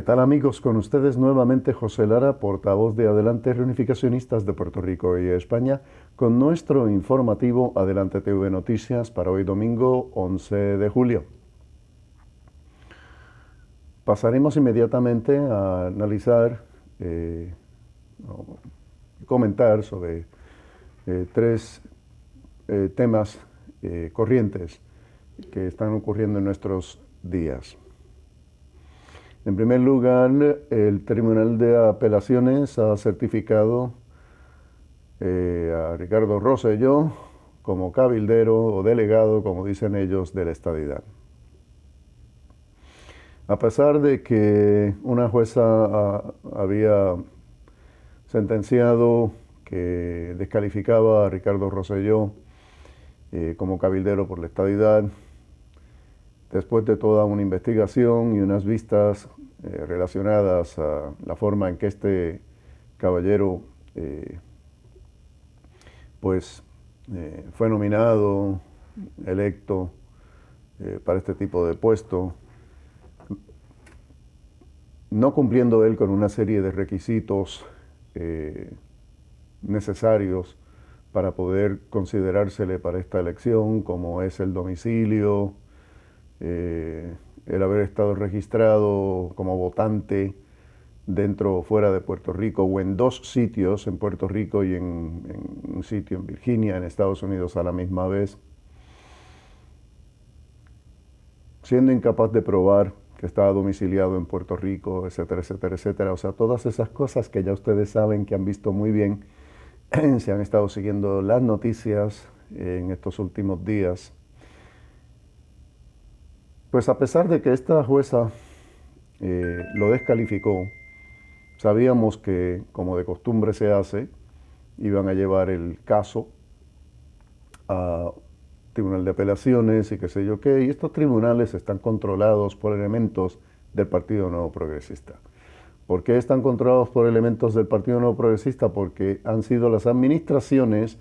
¿Qué tal, amigos? Con ustedes nuevamente José Lara, portavoz de Adelante Reunificacionistas de Puerto Rico y España, con nuestro informativo Adelante TV Noticias para hoy domingo 11 de julio. Pasaremos inmediatamente a analizar o comentar sobre tres temas corrientes que están ocurriendo en nuestros días. En primer lugar, el Tribunal de Apelaciones ha certificado a Ricardo Rosselló como cabildero o delegado, como dicen ellos, de la estadidad. A pesar de que una jueza había sentenciado que descalificaba a Ricardo Rosselló como cabildero por la estadidad, después de toda una investigación y unas vistas relacionadas a la forma en que este caballero fue nominado, electo para este tipo de puesto, no cumpliendo él con una serie de requisitos necesarios para poder considerársele para esta elección, como es el domicilio, el haber estado registrado como votante dentro o fuera de Puerto Rico, o en dos sitios, en Puerto Rico y en un sitio en Virginia, en Estados Unidos a la misma vez, siendo incapaz de probar que estaba domiciliado en Puerto Rico, etcétera, etcétera, etcétera. O sea, todas esas cosas que ya ustedes saben, que han visto muy bien, se han estado siguiendo las noticias en estos últimos días. Pues a pesar de que esta jueza lo descalificó, sabíamos que, como de costumbre se hace, iban a llevar el caso a Tribunal de Apelaciones y qué sé yo qué, y estos tribunales están controlados por elementos del Partido Nuevo Progresista. ¿Por qué están controlados por elementos del Partido Nuevo Progresista? Porque han sido las administraciones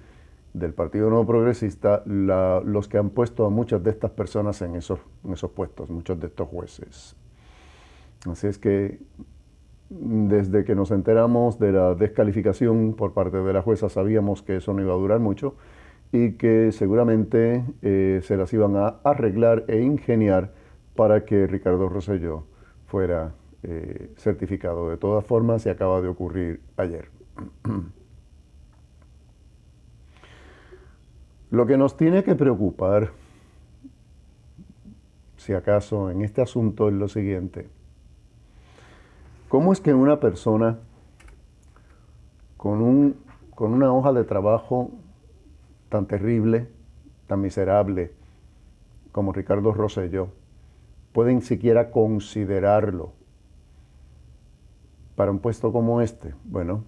del Partido Nuevo Progresista los que han puesto a muchas de estas personas en esos puestos, muchos de estos jueces. Así es que desde que nos enteramos de la descalificación por parte de la jueza sabíamos que eso no iba a durar mucho y que seguramente se las iban a arreglar e ingeniar para que Ricardo Rosselló fuera certificado. De todas formas, se acaba de ocurrir ayer. Lo que nos tiene que preocupar, si acaso, en este asunto es lo siguiente. ¿Cómo es que una persona con una hoja de trabajo tan terrible, tan miserable como Ricardo Rosselló pueden siquiera considerarlo para un puesto como este? Bueno,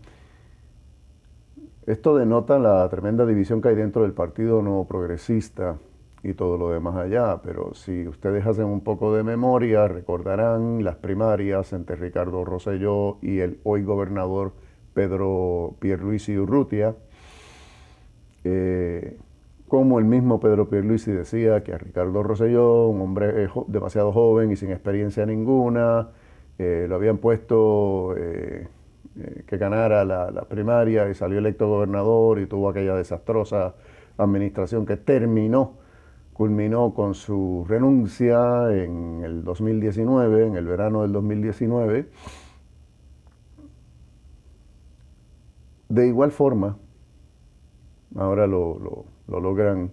esto denota la tremenda división que hay dentro del Partido Nuevo Progresista y todo lo demás allá, pero si ustedes hacen un poco de memoria, recordarán las primarias entre Ricardo Rosselló y el hoy gobernador Pedro Pierluisi Urrutia, como el mismo Pedro Pierluisi decía que a Ricardo Rosselló, un hombre demasiado joven y sin experiencia ninguna, lo habían puesto que ganara la primaria y salió electo gobernador y tuvo aquella desastrosa administración que culminó con su renuncia en el 2019, en el verano del 2019. De igual forma, ahora lo logran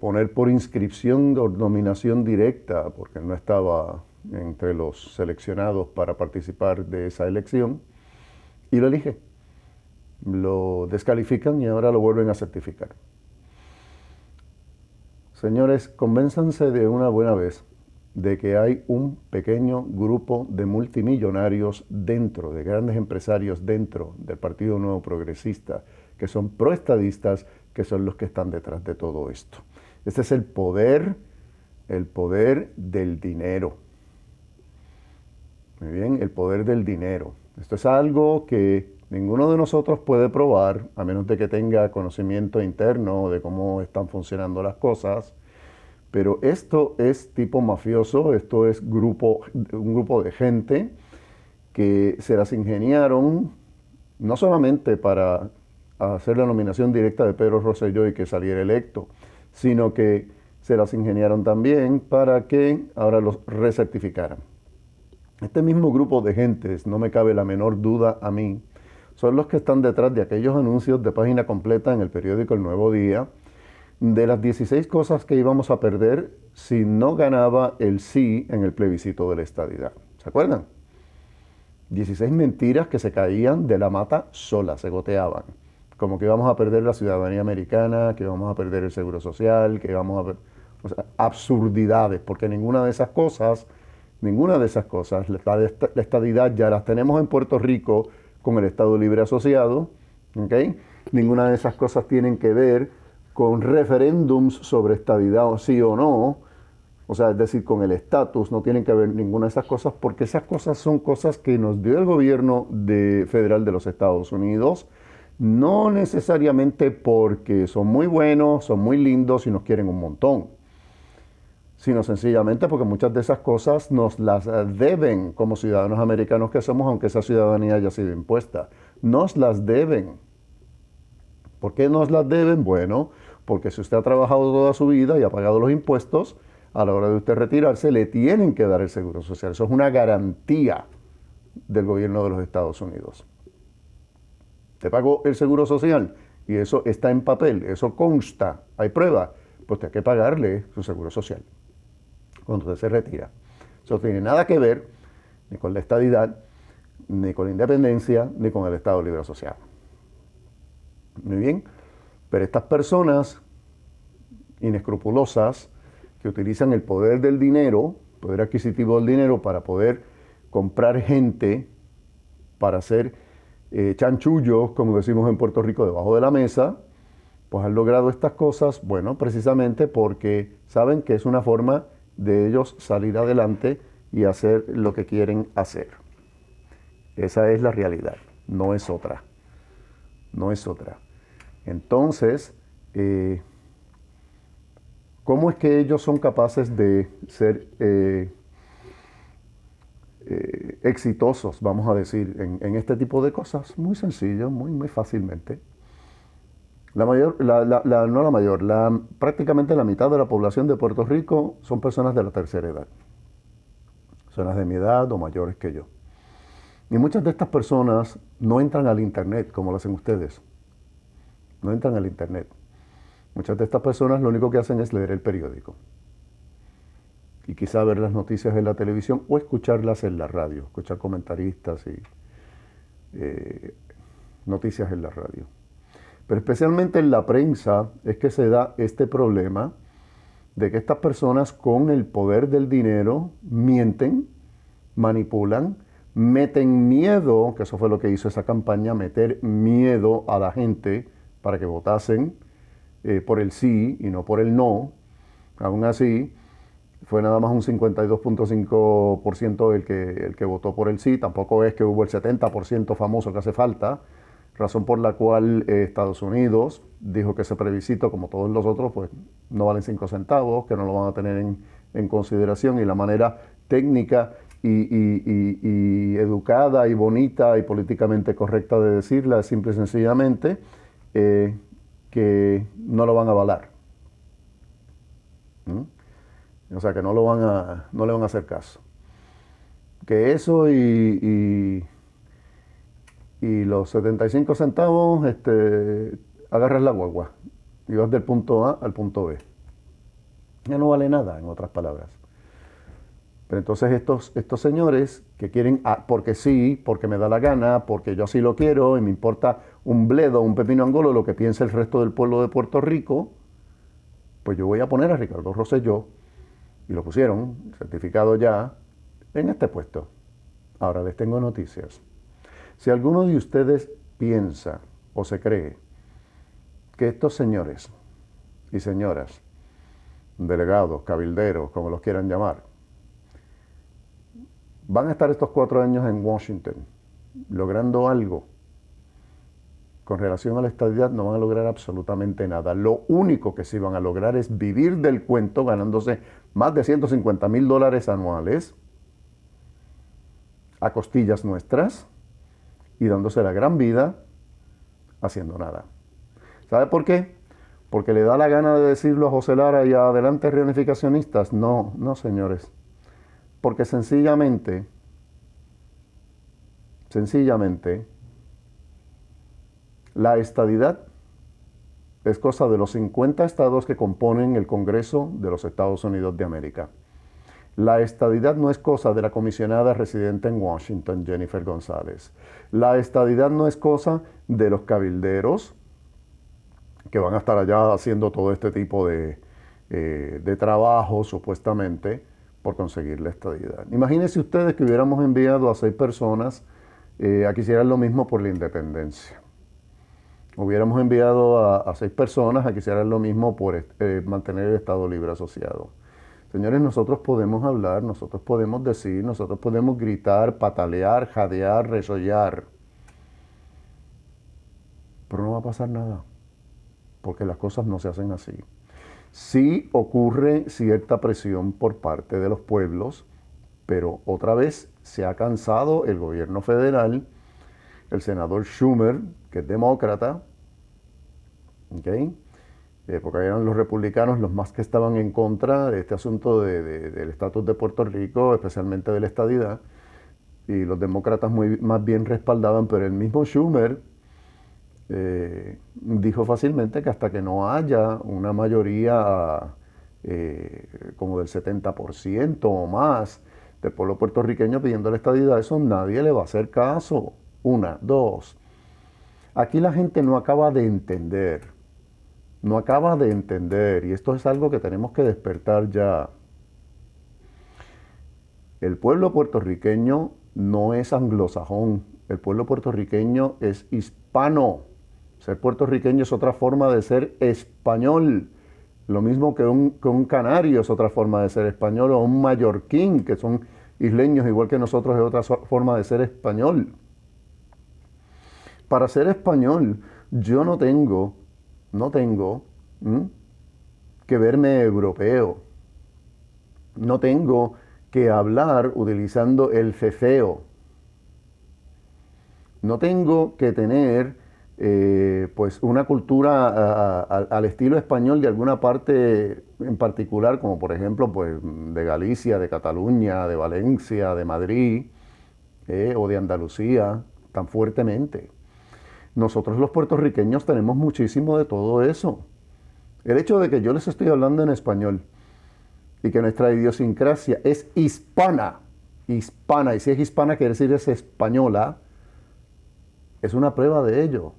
poner por inscripción o nominación directa, porque no estaba entre los seleccionados para participar de esa elección, y lo elige. Lo descalifican y ahora lo vuelven a certificar. Señores, convénzanse de una buena vez de que hay un pequeño grupo de multimillonarios dentro, de grandes empresarios dentro del Partido Nuevo Progresista, que son proestadistas, que son los que están detrás de todo esto. Este es el poder del dinero. Muy bien, el poder del dinero. Esto es algo que ninguno de nosotros puede probar, a menos de que tenga conocimiento interno de cómo están funcionando las cosas, Pero esto es tipo mafioso, esto es un grupo de gente que se las ingeniaron no solamente para hacer la nominación directa de Pedro Rosselló y que saliera electo, sino que se las ingeniaron también para que ahora los recertificaran. Este mismo grupo de gentes, no me cabe la menor duda a mí, son los que están detrás de aquellos anuncios de página completa en el periódico El Nuevo Día, de las 16 cosas que íbamos a perder si no ganaba el sí en el plebiscito de la estadidad. ¿Se acuerdan? 16 mentiras que se caían de la mata solas, se goteaban. Como que íbamos a perder la ciudadanía americana, que íbamos a perder el seguro social, que íbamos a perder... O sea, absurdidades, porque ninguna de esas cosas, la estadidad ya las tenemos en Puerto Rico con el Estado Libre Asociado, ¿ok? Ninguna de esas cosas tienen que ver con referéndums sobre estadidad o sí o no, o sea, es decir, con el estatus, no tienen que ver ninguna de esas cosas, porque esas cosas son cosas que nos dio el gobierno federal de los Estados Unidos, no necesariamente porque son muy buenos, son muy lindos y nos quieren un montón, sino sencillamente porque muchas de esas cosas nos las deben como ciudadanos americanos que somos, aunque esa ciudadanía haya sido impuesta. Nos las deben. ¿Por qué nos las deben? Bueno, porque si usted ha trabajado toda su vida y ha pagado los impuestos, a la hora de usted retirarse le tienen que dar el seguro social. Eso es una garantía del gobierno de los Estados Unidos. Te pagó el seguro social y eso está en papel, eso consta, hay prueba, pues usted hay que pagarle su seguro social cuando usted se retira. Eso no tiene nada que ver ni con la estadidad, ni con la independencia, ni con el Estado Libre Asociado. Muy bien, pero estas personas inescrupulosas que utilizan el poder del dinero, poder adquisitivo del dinero para poder comprar gente, para hacer chanchullos, como decimos en Puerto Rico, debajo de la mesa, pues han logrado estas cosas, bueno, precisamente porque saben que es una forma de ellos salir adelante y hacer lo que quieren hacer. Esa es la realidad, no es otra, no es otra. Entonces, ¿cómo es que ellos son capaces de ser exitosos, vamos a decir, en este tipo de cosas? Muy sencillo, muy fácilmente. Prácticamente la mitad de la población de Puerto Rico son personas de la tercera edad. Personas de mi edad o mayores que yo. Y muchas de estas personas no entran al Internet como lo hacen ustedes. No entran al Internet. Muchas de estas personas lo único que hacen es leer el periódico. Y quizá ver las noticias en la televisión o escucharlas en la radio. Escuchar comentaristas y noticias en la radio. Pero especialmente en la prensa es que se da este problema de que estas personas con el poder del dinero mienten, manipulan, meten miedo, que eso fue lo que hizo esa campaña, meter miedo a la gente para que votasen por el sí y no por el no. Aún así, fue nada más un 52.5% el que votó por el sí, tampoco es que hubo el 70% famoso que hace falta, razón por la cual Estados Unidos dijo que ese plebiscito, como todos los otros, pues no valen 5 centavos, que no lo van a tener en consideración, y la manera técnica y educada y bonita y políticamente correcta de decirla es simple y sencillamente que no lo van a avalar. O sea, que no le van a hacer caso. Que eso y los 75 centavos, agarras la guagua y vas del punto A al punto B. Ya no vale nada, en otras palabras. Pero entonces estos señores que quieren, porque sí, porque me da la gana, porque yo así lo quiero y me importa un bledo, un pepino angolo, lo que piense el resto del pueblo de Puerto Rico, pues yo voy a poner a Ricardo Rosselló, y lo pusieron, certificado ya, en este puesto. Ahora les tengo noticias. Si alguno de ustedes piensa o se cree que estos señores y señoras, delegados, cabilderos, como los quieran llamar, van a estar estos 4 años en Washington logrando algo con relación a la estadidad no van a lograr absolutamente nada. Lo único que sí van a lograr es vivir del cuento ganándose más de $150,000 anuales a costillas nuestras y dándose la gran vida haciendo nada. ¿Sabe por qué? Porque le da la gana de decirlo a José Lara y a Adelante Reunificacionistas. No, no, señores. Porque sencillamente, la estadidad es cosa de los 50 estados que componen el Congreso de los Estados Unidos de América. La estadidad no es cosa de la comisionada residente en Washington, Jennifer González. La estadidad no es cosa de los cabilderos que van a estar allá haciendo todo este tipo de trabajo, supuestamente, por conseguir la estadidad. Imagínense ustedes que hubiéramos enviado a 6 personas a que hicieran lo mismo por la independencia. Hubiéramos enviado a 6 personas a que hicieran lo mismo por mantener el Estado Libre Asociado. Señores, nosotros podemos hablar, nosotros podemos decir, nosotros podemos gritar, patalear, jadear, resollar, pero no va a pasar nada, porque las cosas no se hacen así. Sí ocurre cierta presión por parte de los pueblos, pero otra vez se ha cansado el gobierno federal, el senador Schumer, que es demócrata, ¿okay? Porque eran los republicanos los más que estaban en contra de este asunto del estatus de Puerto Rico, especialmente de la estadidad, y los demócratas más bien respaldaban, pero el mismo Schumer dijo fácilmente que hasta que no haya una mayoría como del 70% o más del pueblo puertorriqueño pidiendo la estadidad, eso nadie le va a hacer caso. Una, dos. Aquí la gente no acaba de entender. No acaba de entender, y esto es algo que tenemos que despertar ya. El pueblo puertorriqueño no es anglosajón, el pueblo puertorriqueño es hispano. Ser puertorriqueño es otra forma de ser español. Lo mismo que un canario es otra forma de ser español, o un mallorquín, que son isleños igual que nosotros, es otra forma de ser español. Para ser español, yo no tengo que verme europeo. No tengo que hablar utilizando el ceceo. No tengo que tener pues una cultura al estilo español de alguna parte en particular, como por ejemplo pues, de Galicia, de Cataluña, de Valencia, de Madrid o de Andalucía, tan fuertemente. Nosotros los puertorriqueños tenemos muchísimo de todo eso. El hecho de que yo les estoy hablando en español y que nuestra idiosincrasia es hispana, y si es hispana quiere decir es española, es una prueba de ello.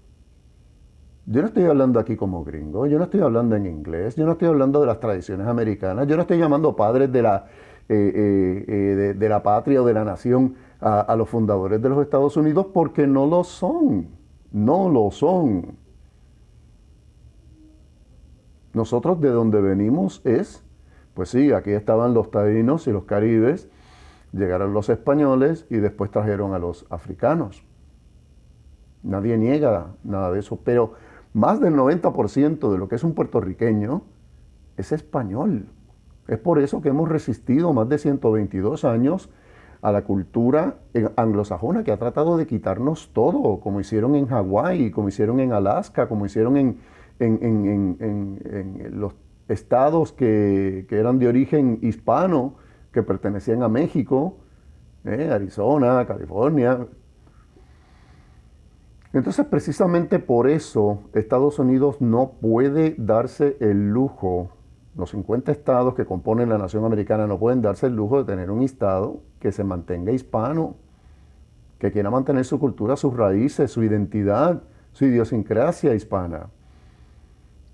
Yo no estoy hablando aquí como gringo, yo no estoy hablando en inglés, yo no estoy hablando de las tradiciones americanas, yo no estoy llamando padres de la patria o de la nación a los fundadores de los Estados Unidos porque no lo son, no lo son. Nosotros de donde venimos pues sí, aquí estaban los taínos y los caribes, llegaron los españoles y después trajeron a los africanos. Nadie niega nada de eso, pero más del 90% de lo que es un puertorriqueño es español. Es por eso que hemos resistido más de 122 años a la cultura anglosajona que ha tratado de quitarnos todo, como hicieron en Hawái, como hicieron en Alaska, como hicieron en los estados que eran de origen hispano, que pertenecían a México, Arizona, California. Entonces, precisamente por eso, Estados Unidos no puede darse el lujo, los 50 estados que componen la nación americana no pueden darse el lujo de tener un estado que se mantenga hispano, que quiera mantener su cultura, sus raíces, su identidad, su idiosincrasia hispana.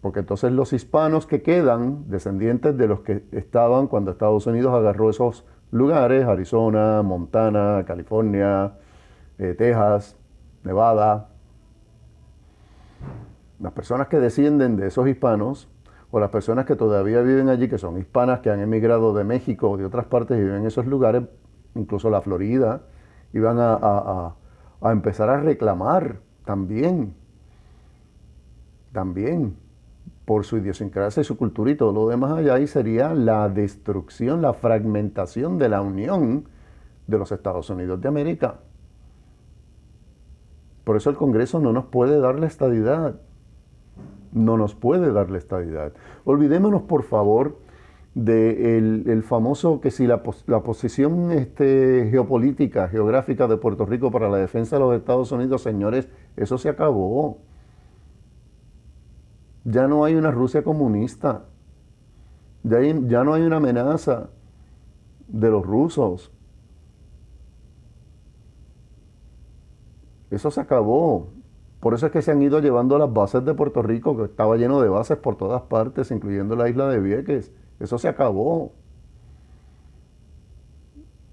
Porque entonces los hispanos que quedan, descendientes de los que estaban cuando Estados Unidos agarró esos lugares, Arizona, Montana, California, Texas, Nevada, las personas que descienden de esos hispanos, o las personas que todavía viven allí, que son hispanas, que han emigrado de México o de otras partes y viven en esos lugares, incluso la Florida, iban a empezar a reclamar también también por su idiosincrasia y su cultura y todo lo demás allá, y sería la destrucción, la fragmentación de la unión de los Estados Unidos de América. Por eso el Congreso no nos puede dar la estadidad. No nos puede dar la estadidad. Olvidémonos, por favor, del famoso que si la posición geopolítica, geográfica de Puerto Rico para la defensa de los Estados Unidos, señores, eso se acabó. Ya no hay una Rusia comunista. Ya no hay una amenaza de los rusos. Eso se acabó. Por eso es que se han ido llevando las bases de Puerto Rico, que estaba lleno de bases por todas partes, incluyendo la isla de Vieques. Eso se acabó.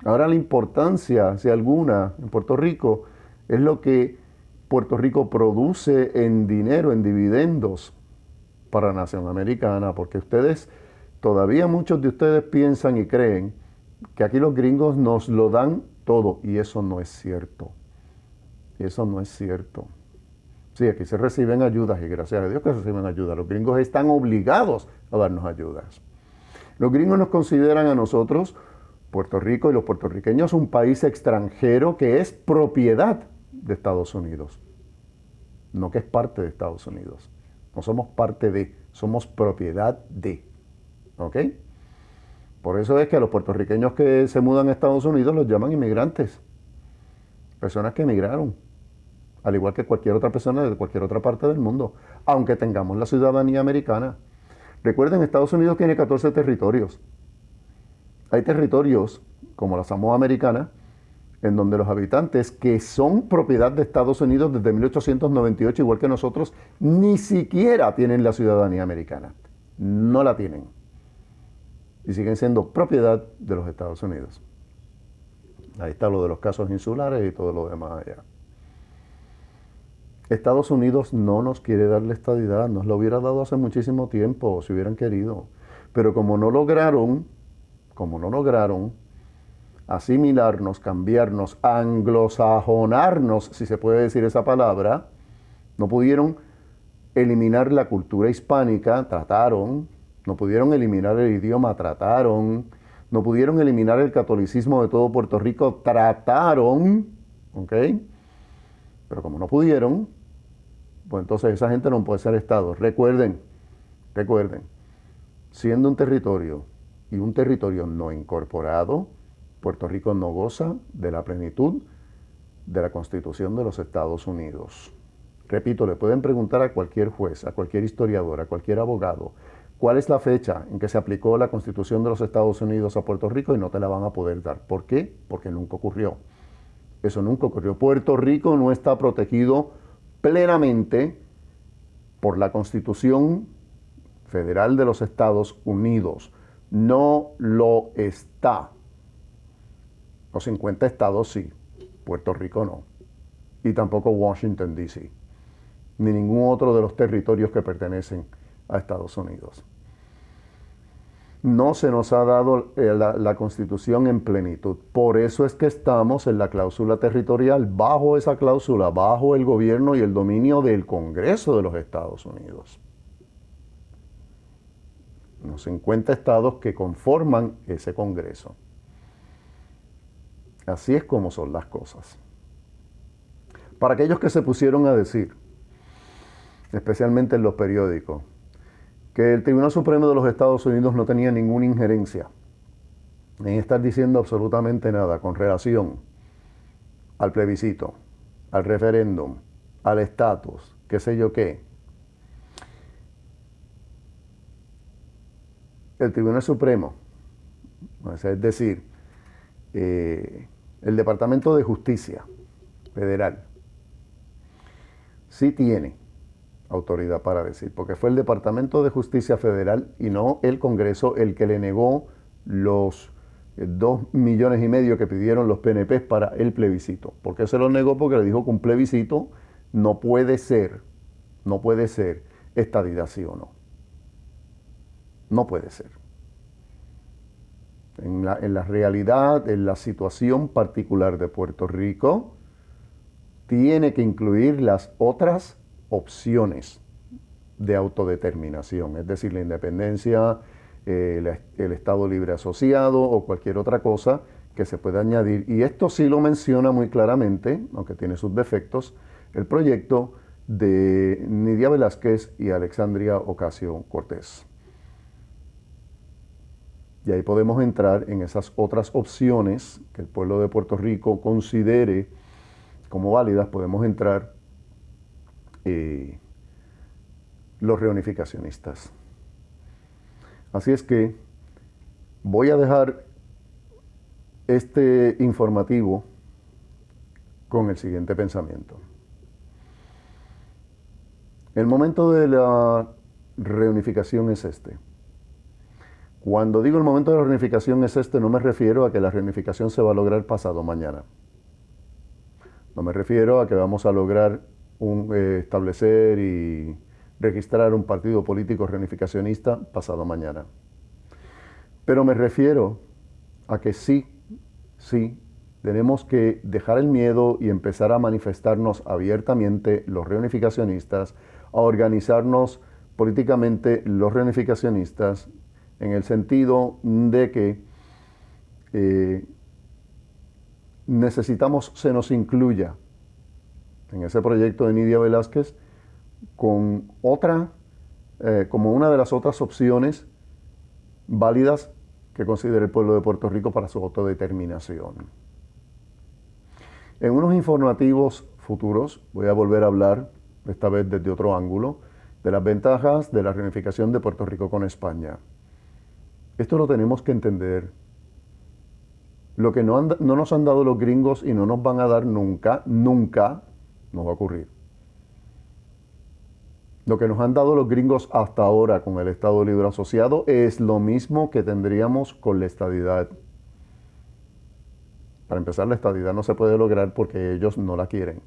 Ahora la importancia, si alguna, en Puerto Rico, es lo que Puerto Rico produce en dinero, en dividendos para la nación americana, porque todavía muchos de ustedes piensan y creen que aquí los gringos nos lo dan todo, y eso no es cierto. Eso no es cierto. Sí, aquí se reciben ayudas, y gracias a Dios que reciben ayudas. Los gringos están obligados a darnos ayudas. Los gringos nos consideran a nosotros, Puerto Rico y los puertorriqueños, un país extranjero que es propiedad de Estados Unidos, no que es parte de Estados Unidos. No somos parte de, somos propiedad de. ¿Ok? Por eso es que a los puertorriqueños que se mudan a Estados Unidos los llaman inmigrantes. Personas que emigraron, al igual que cualquier otra persona de cualquier otra parte del mundo, aunque tengamos la ciudadanía americana. Recuerden, Estados Unidos tiene 14 territorios. Hay territorios, como la Samoa Americana, en donde los habitantes que son propiedad de Estados Unidos desde 1898, igual que nosotros, ni siquiera tienen la ciudadanía americana. No la tienen. Y siguen siendo propiedad de los Estados Unidos. Ahí está lo de los casos insulares y todo lo demás allá. Estados Unidos no nos quiere dar la estadidad, nos lo hubiera dado hace muchísimo tiempo, si hubieran querido. Pero como no lograron asimilarnos, cambiarnos, anglosajonarnos, si se puede decir esa palabra, no pudieron eliminar la cultura hispánica, trataron, no pudieron eliminar el idioma, trataron, no pudieron eliminar el catolicismo de todo Puerto Rico, trataron, ¿ok? Pero como no pudieron, pues entonces esa gente no puede ser Estado. Recuerden, siendo un territorio y un territorio no incorporado, Puerto Rico no goza de la plenitud de la Constitución de los Estados Unidos. Repito, le pueden preguntar a cualquier juez, a cualquier historiador, a cualquier abogado, cuál es la fecha en que se aplicó la Constitución de los Estados Unidos a Puerto Rico y no te la van a poder dar. ¿Por qué? Porque nunca ocurrió. Eso nunca ocurrió. Puerto Rico no está protegido plenamente por la Constitución Federal de los Estados Unidos. No lo está. Los 50 estados sí, Puerto Rico no. Y tampoco Washington, D.C., ni ningún otro de los territorios que pertenecen a Estados Unidos. No se nos ha dado la Constitución en plenitud. Por eso es que estamos en la cláusula territorial, bajo esa cláusula, bajo el gobierno y el dominio del Congreso de los Estados Unidos. Los 50 estados que conforman ese Congreso. Así es como son las cosas. Para aquellos que se pusieron a decir, especialmente en los periódicos, que el Tribunal Supremo de los Estados Unidos no tenía ninguna injerencia en estar diciendo absolutamente nada con relación al plebiscito, al referéndum, al estatus, qué sé yo qué. El Tribunal Supremo, es decir, el Departamento de Justicia Federal, sí tiene autoridad para decir, porque fue el Departamento de Justicia Federal y no el Congreso el que le negó los 2,5 millones que pidieron los PNP para el plebiscito. ¿Por qué se lo negó? Porque le dijo que un plebiscito no puede ser estadidad sí o no. No puede ser. En la realidad, en la situación particular de Puerto Rico, tiene que incluir las otras opciones. de autodeterminación, es decir, la independencia, el Estado libre asociado o cualquier otra cosa que se pueda añadir. Y esto sí lo menciona muy claramente, aunque tiene sus defectos, el proyecto de Nidia Velázquez y Alexandria Ocasio-Cortez. Y ahí podemos entrar en esas otras opciones que el pueblo de Puerto Rico considere como válidas. Podemos entrar los reunificacionistas. Así es que voy a dejar este informativo con el siguiente pensamiento. El momento de la reunificación es este. Cuando digo el momento de la reunificación es este, no me refiero a que la reunificación se va a lograr pasado mañana. No me refiero a que vamos a lograr establecer y registrar un partido político reunificacionista pasado mañana. Pero me refiero a que sí, tenemos que dejar el miedo y empezar a manifestarnos abiertamente los reunificacionistas, a organizarnos políticamente los reunificacionistas, en el sentido de que necesitamos se nos incluya en ese proyecto de Nidia Velázquez con como una de las otras opciones válidas que considere el pueblo de Puerto Rico para su autodeterminación. En unos informativos futuros voy a volver a hablar, esta vez desde otro ángulo, de las ventajas de la reunificación de Puerto Rico con España. Esto lo tenemos que entender. Lo que no nos han dado los gringos y no nos van a dar nunca, nunca nos va a ocurrir. Lo que nos han dado los gringos hasta ahora con el Estado Libre Asociado es lo mismo que tendríamos con la estadidad. Para empezar, la estadidad no se puede lograr porque ellos no la quieren.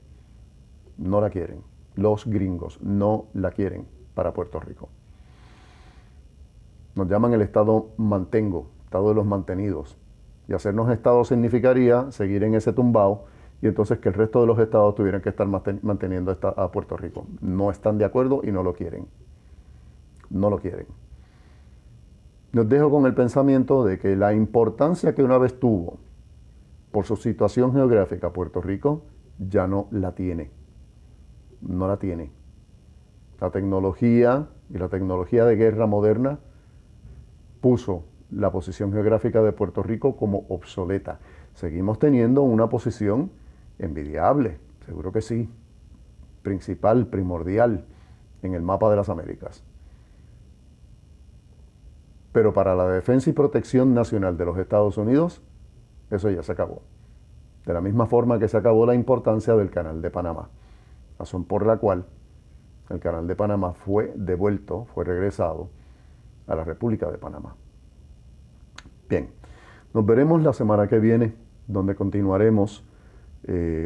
No la quieren. Los gringos no la quieren para Puerto Rico. Nos llaman el Estado mantengo, Estado de los mantenidos. Y hacernos Estado significaría seguir en ese tumbao y entonces que el resto de los estados tuvieran que estar manteniendo a Puerto Rico. No están de acuerdo y no lo quieren. No lo quieren. Nos dejo con el pensamiento de que la importancia que una vez tuvo por su situación geográfica Puerto Rico ya no la tiene. No la tiene. La tecnología y la tecnología de guerra moderna puso la posición geográfica de Puerto Rico como obsoleta. Seguimos teniendo una posición envidiable, seguro que sí, principal, primordial en el mapa de las Américas. Pero para la defensa y protección nacional de los Estados Unidos, eso ya se acabó. De la misma forma que se acabó la importancia del Canal de Panamá, razón por la cual el Canal de Panamá fue devuelto, fue regresado a la República de Panamá. Bien, nos veremos la semana que viene, donde continuaremos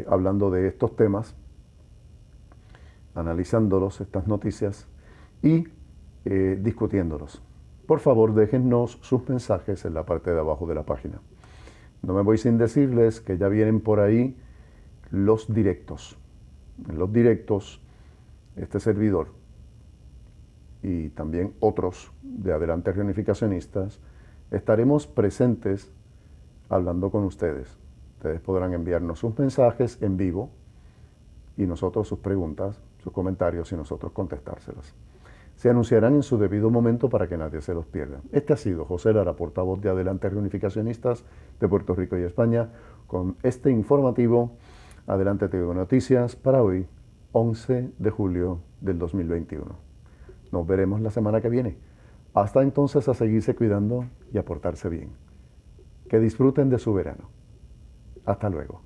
hablando de estos temas, analizándolos, estas noticias, y discutiéndolos. Por favor, déjennos sus mensajes en la parte de abajo de la página. No me voy sin decirles que ya vienen por ahí los directos. En los directos, este servidor y también otros de Adelante Reunificacionistas, estaremos presentes hablando con ustedes. Ustedes podrán enviarnos sus mensajes en vivo y nosotros sus preguntas, sus comentarios y nosotros contestárselas. Se anunciarán en su debido momento para que nadie se los pierda. Este ha sido José Lara, portavoz de Adelante Reunificacionistas de Puerto Rico y España, con este informativo Adelante TV Noticias para hoy, 11 de julio del 2021. Nos veremos la semana que viene. Hasta entonces, a seguirse cuidando y a portarse bien. Que disfruten de su verano. Hasta luego.